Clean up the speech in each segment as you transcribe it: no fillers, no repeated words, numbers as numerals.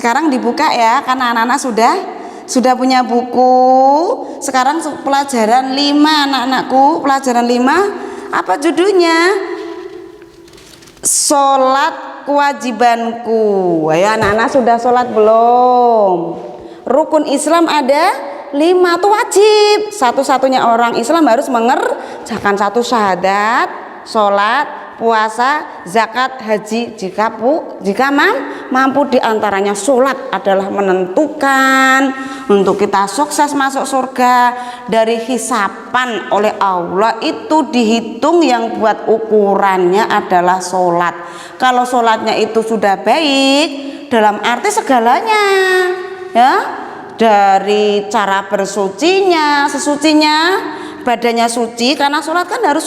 Sekarang dibuka ya, karena anak-anak sudah punya buku. Sekarang pelajaran 5 anak-anakku, pelajaran 5 apa judulnya? Sholat kewajibanku. Ayo anak-anak, sudah sholat belum? Rukun Islam ada 5, itu wajib. Satu-satunya orang Islam harus mengerjakan 1 syahadat, sholat, puasa, zakat, haji. Jika mampu diantaranya. Sholat adalah menentukan untuk kita sukses masuk surga. Dari hisapan oleh Allah itu dihitung, yang buat ukurannya adalah sholat. Kalau sholatnya itu sudah baik dalam arti segalanya, ya, dari cara bersucinya, sesucinya, badannya suci, karena sholat kan harus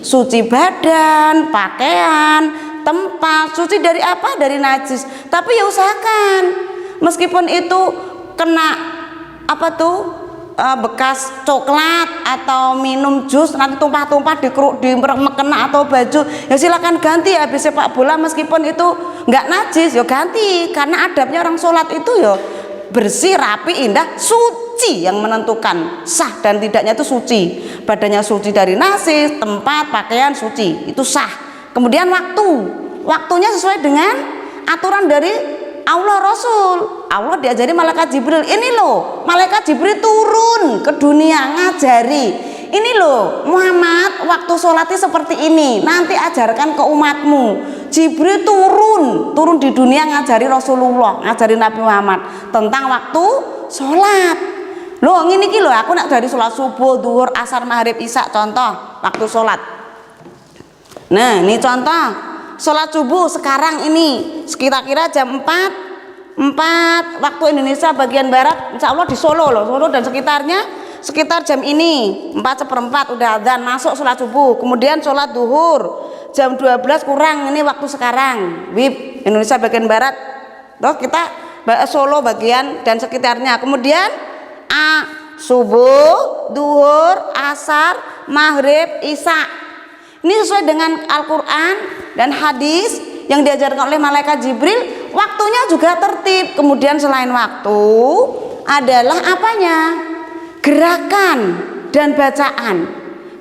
suci badan, pakaian, tempat, suci dari apa? Dari najis. Tapi ya usahakan, meskipun itu kena bekas coklat atau minum jus, nanti tumpah-tumpah di kena atau baju, ya silakan ganti. Habis sepak bola meskipun itu nggak najis, ya ganti, karena adabnya orang sholat itu ya bersih, rapi, indah, suci, yang menentukan sah dan tidaknya itu suci. Badannya suci dari najis, tempat, pakaian suci, itu sah. Kemudian waktunya sesuai dengan aturan dari Allah, Rasul. Allah diajari malaikat Jibril. Ini loh, malaikat Jibril turun ke dunia ngajari. Ini loh Muhammad, waktu sholatnya seperti ini, nanti ajarkan ke umatmu. Jibril turun di dunia ngajari Rasulullah, ngajari Nabi Muhammad tentang waktu sholat. Loh ini loh, aku nak dari sholat subuh, duhur, asar, maghrib, isya, contoh waktu sholat. Nah ini contoh sholat subuh sekarang ini kira-kira jam 4 waktu Indonesia bagian barat, insya Allah di Solo dan sekitarnya, sekitar jam ini 4:04 udah adzan, masuk sholat subuh. Kemudian sholat duhur jam 12 kurang, ini waktu sekarang WIB Indonesia bagian barat. Terus kita Solo bagian dan sekitarnya. Kemudian subuh, duhur, asar, maghrib, isya. Ini sesuai dengan Al-Quran dan hadis yang diajarkan oleh malaikat Jibril. Waktunya juga tertib. Kemudian selain waktu adalah apanya? Gerakan dan bacaan.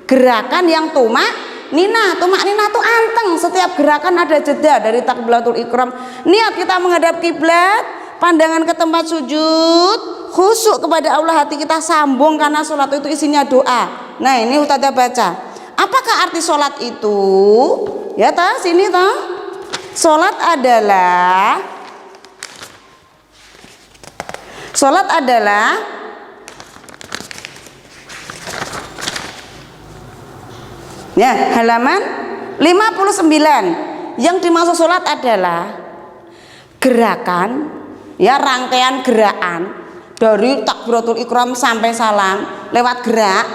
Gerakan yang tumak nina tuh anteng. Setiap gerakan ada jeda dari takbiratul ihram. Niat kita menghadap kiblat, pandangan ke tempat sujud, khusyuk kepada Allah, hati kita sambung karena sholat itu isinya doa. Nah ini Ustazah baca. Apakah arti sholat itu? Ya toh, sini toh. Sholat adalah ya, halaman 59. Yang dimaksud sholat adalah gerakan, ya, rangkaian gerakan dari takbiratul ihram sampai salam lewat gerak,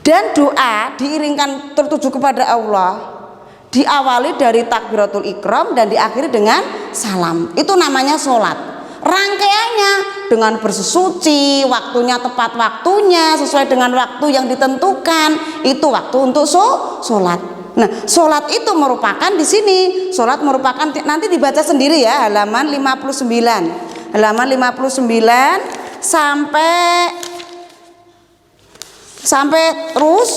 dan doa diiringkan tertuju kepada Allah, diawali dari takbiratul ihram dan diakhiri dengan salam. Itu namanya sholat. Rangkaiannya dengan bersesuci, waktunya tepat waktunya, sesuai dengan waktu yang ditentukan, itu waktu untuk sholat. Nah, sholat itu merupakan di sini, sholat merupakan, nanti dibaca sendiri ya, halaman 59. Halaman 59 sampai terus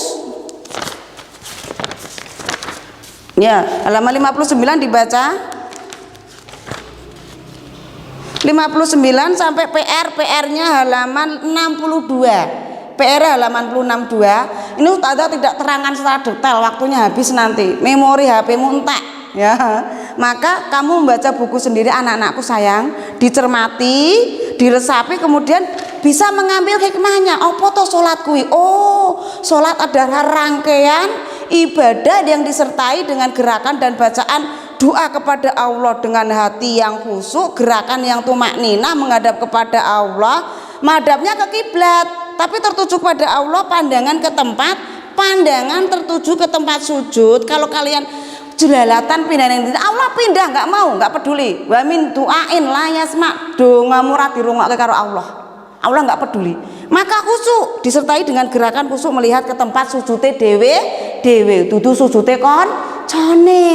ya, halaman 59 dibaca. 59 sampai PR-nya halaman 62. PR halaman 62. Ini Ustazah tidak terangkan secara detail, waktunya habis nanti. Memori HP-mu entek ya. Maka kamu membaca buku sendiri anak-anakku sayang, dicermati, diresapi, kemudian bisa mengambil hikmahnya. Oh, foto sholat kui. Oh, sholat adalah rangkaian ibadah yang disertai dengan gerakan dan bacaan doa kepada Allah dengan hati yang khusyuk, gerakan yang tumakninah menghadap kepada Allah, madhabnya ke kiblat, tapi tertuju kepada Allah, pandangan tertuju ke tempat sujud. Kalau kalian jelalatan pindah Allah, pindah nggak mau, nggak peduli. Wa min du'ain la yasma, donga murad dirungokke karo Allah nggak peduli. Maka khusyuk disertai dengan gerakan khusyuk melihat ke tempat sujute dewe dudu sujute koncone.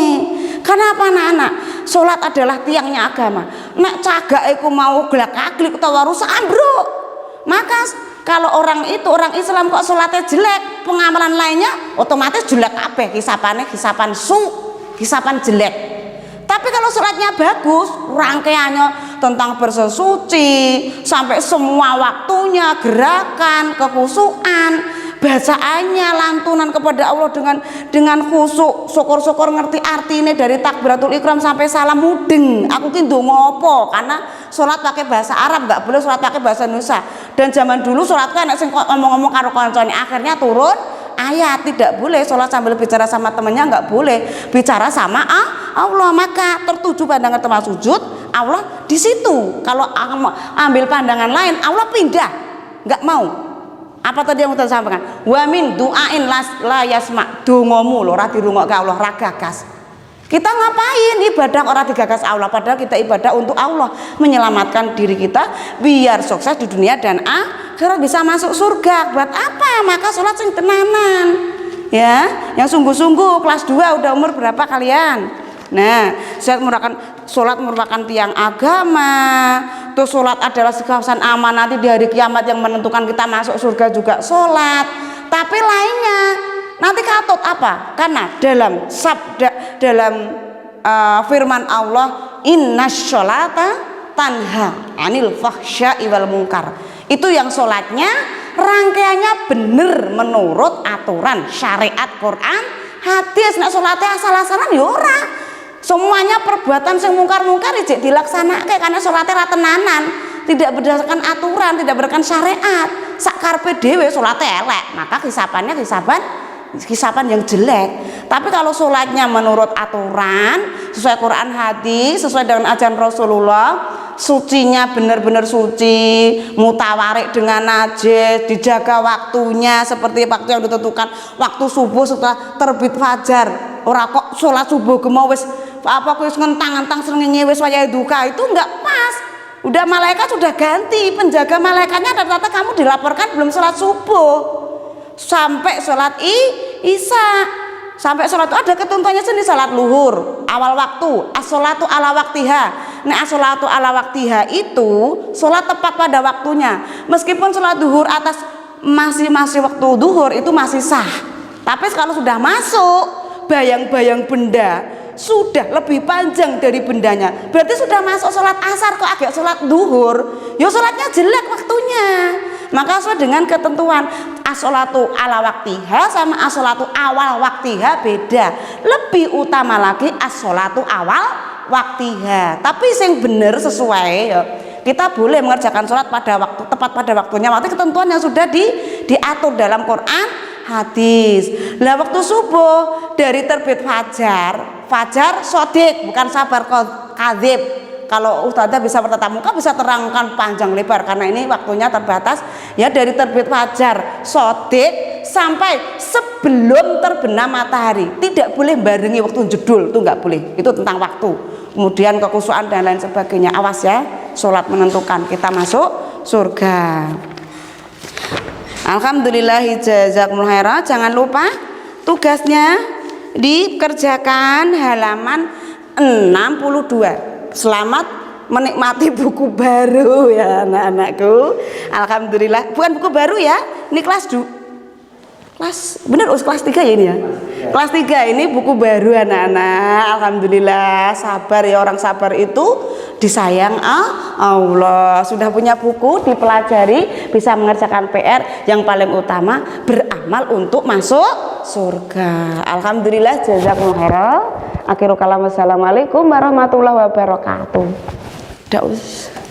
Kenapa anak-anak? Sholat adalah tiangnya agama. Nek cagak iku mau glak-aglik utawa rusak ambruk. Maka kalau orang Islam kok sholatnya jelek, pengamalan lainnya otomatis jelek kabeh, hisapannya hisapan jelek. Tapi kalau sholatnya bagus, rangkaiannya tentang bersesuci sampai semua waktunya, gerakan, kekhusyuan, bacaannya, lantunan kepada Allah dengan khusyuk, syukur-syukur ngerti artinya dari takbiratul ikram sampai salam mudeng. Aku ki ndonga apa? Karena sholat pakai bahasa Arab, nggak boleh sholat pakai bahasa Indonesia. Dan zaman dulu sholat kan sing ngomong-ngomong karo koncone, akhirnya turun ayat tidak boleh sholat sambil bicara sama temennya, nggak boleh bicara sama Allah. Maka tertuju pandangan tempat sujud Allah di situ. Kalau ambil pandangan lain Allah pindah, nggak mau. Apa tadi yang kita sampaikan? Wa min du'ain la yasma, dongamu lho ora dirungokke Allah, ra gagas. Kita ngapain ibadah orang digagas Allah, padahal kita ibadah untuk Allah, menyelamatkan diri kita biar sukses di dunia dan akhirat, bisa masuk surga. Buat apa? Maka sholat sing tenanan ya, yang sungguh-sungguh. Kelas 2 udah umur berapa kalian? Nah, sholat merupakan tiang agama. Terus sholat adalah sekawasan aman, nanti di hari kiamat yang menentukan kita masuk surga juga sholat. Tapi lainnya nanti katut apa? Karena dalam firman Allah, innasyolata tanha anil fahsya'i wal munkar. Itu yang sholatnya rangkaiannya bener menurut aturan syariat Quran hadis. Nek sholatnya asal-asalan ya ora. Semuanya perbuatan sing mungkar-mungkar ijek dilaksanakan karena sholatnya ra tenanan, tidak berdasarkan aturan, tidak berdasarkan syariat. Sak karepe dhewe sholatnya elek, maka hisapannya hisapan yang jelek. Tapi kalau sholatnya menurut aturan, sesuai Quran hadis, sesuai dengan ajaran Rasulullah, sucinya benar-benar suci, mutawarik dengan najis, dijaga waktunya seperti waktu yang ditentukan, waktu subuh setelah terbit fajar. Ora kok sholat subuh gemau wis apa wis ngentang-ngentang srengenge wis wayahe duka, itu enggak pas. Udah malaikat sudah ganti, penjaga malaikatnya rata-rata kamu dilaporkan belum sholat subuh sampai sholat isya. Sampai sholat itu ada ketentuannya sendiri. Sholat luhur awal waktu, as-sholatu ala waktiha. Nah, as-sholatu ala waktiha itu sholat tepat pada waktunya. Meskipun sholat duhur atas masih waktu duhur itu masih sah. Tapi kalau sudah masuk bayang-bayang benda sudah lebih panjang dari bendanya, berarti sudah masuk sholat asar kok agak sholat duhur, ya sholatnya jelek waktunya. Maka sesuai dengan ketentuan, as-sholatu ala waktiha sama as-sholatu awal waktiha beda. Lebih utama lagi as-sholatu awal waktiha. Tapi yang benar sesuai ya, kita boleh mengerjakan sholat pada waktu tepat pada waktunya. Waktu ketentuan yang sudah diatur dalam Quran hadis. Lah waktu subuh dari terbit fajar sodik, bukan sabar kadzib. Kalau ustazah bisa bertatap muka bisa terangkan panjang lebar karena ini waktunya terbatas ya. Dari terbit fajar sodik sampai sebelum terbenam matahari, tidak boleh barengi waktu jedul, itu nggak boleh, itu tentang waktu. Kemudian kekhusyuan dan lain sebagainya, awas ya, sholat menentukan kita masuk surga. Alhamdulillah, jazakumullah khairan. Jangan lupa tugasnya dikerjakan halaman 62. Selamat menikmati buku baru ya anak-anakku. Alhamdulillah, bukan buku baru ya, ini kelas bener kelas 3 ya ini ya. Kelas 3 ini buku baru anak-anak. Alhamdulillah, sabar ya, orang sabar itu disayang Allah. Sudah punya buku, dipelajari, bisa mengerjakan PR, yang paling utama beramal untuk masuk surga. Alhamdulillah, jazakumullah khairan. Akhirul kalam, wassalamualaikum warahmatullahi wabarakatuh.